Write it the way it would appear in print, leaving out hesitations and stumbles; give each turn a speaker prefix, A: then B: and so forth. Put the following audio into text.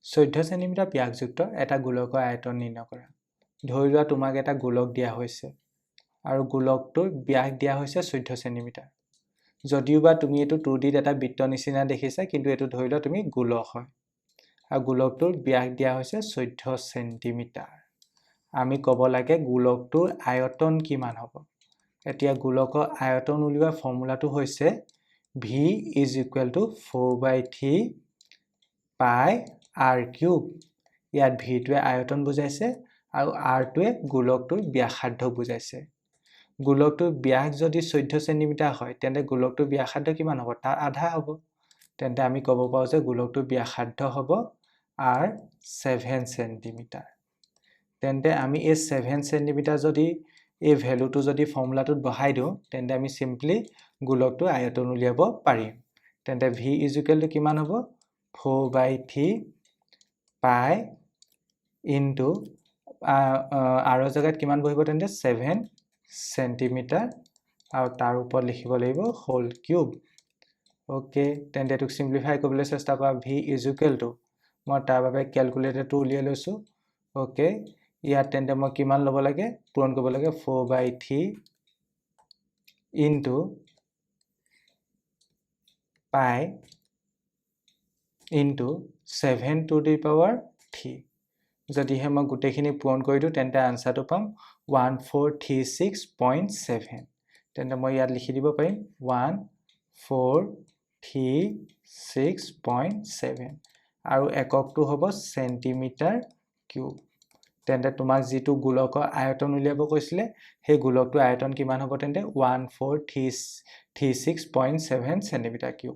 A: 14 centimetre ব্যাসযুক্ত এটা গোলকৰ আয়তন নিৰ্ণয় কৰা ধৰি লোৱা তোমাক এটা গোলক দিয়া হৈছে আৰু গোলকটোৰ ব্যাস দিয়া হৈছে 14 সেন্টিমিটাৰ যদিওবা তুমি এটো 2Dত এটা বৃত্ত নিচিনা দেখিছা কিন্তু এটো ধৰি লোৱা তুমি গোলক হয় আৰু গোলকটোৰ ব্যাস দিয়া হৈছে 14 সেন্টিমিটাৰ আমি ক'ব লাগে গোলকটোৰ আয়তন কিমান হ'ব এতিয়া গোলকৰ আয়তন উলিওৱা ফৰ্মুলাটো হৈছে v = 4/3 pi r cube ইয়াত v টোৱে আয়তন বুজাইছে আৰু r টোৱে গোলকটোৰ ব্যাসাৰ্ধ বুজাইছে গোলকটোৰ ব্যাস যদি 14 সেন্টিমিটাৰ হয় তেন্তে গোলকটোৰ ব্যাসাৰ্ধ কিমান হ'ব তাৰ আধা হ'ব তেন্তে আমি ক'ব পাৰো যে গোলকটোৰ ব্যাসাৰ্ধ হ'ব r 7 সেন্টিমিটাৰ তেন্তে আমি এই 7 সেন্টিমিটাৰ যদি এই ভ্যালুটো যদি ফৰ্মুলাটোত বহাই দিও তেন্তে আমি সিম্পলি গোলকটোৰ আয়তন উলিয়াব পাৰিম তেন্তে v = কিমান হ'ব 4/3 pi into r জায়গাত কিমান বহিব তেন্তে 7 সেন্টিমিটাৰ আৰু তাৰ ওপৰত লিখিব লাগিব হোল কিউব ওকে তেন্তে এটো সিম্পলিফাই কৰিবলৈ চেষ্টা কৰা v = মই তাৰ বাবে ক্যালকুলেটৰটো উলিয়াই লৈছো ওকে ইয়াত তেন্তে মই কিমান ল'ব লাগে পূৰণ কৰিব লাগে 4/3 into pi into 7 to the power 3 যদি হে মই গুটেখিনি পূৰণ কৰি দিও তেন্তে আনসাৰটো পাম 1436.7 তেন্তে মই ইয়াত লিখি দিব পাৰিম 1436.7 আৰু এককটো হ'ব সেন্টিমিটাৰ কিউব তেন্তে তোমাক যেটো গোলকৰ আয়তন উলিয়াব কৈছিলে সেই গোলকটোৰ আয়তন কিমান হ'ব তেন্তে 1436.7 সেন্টিমিটাৰ কিউব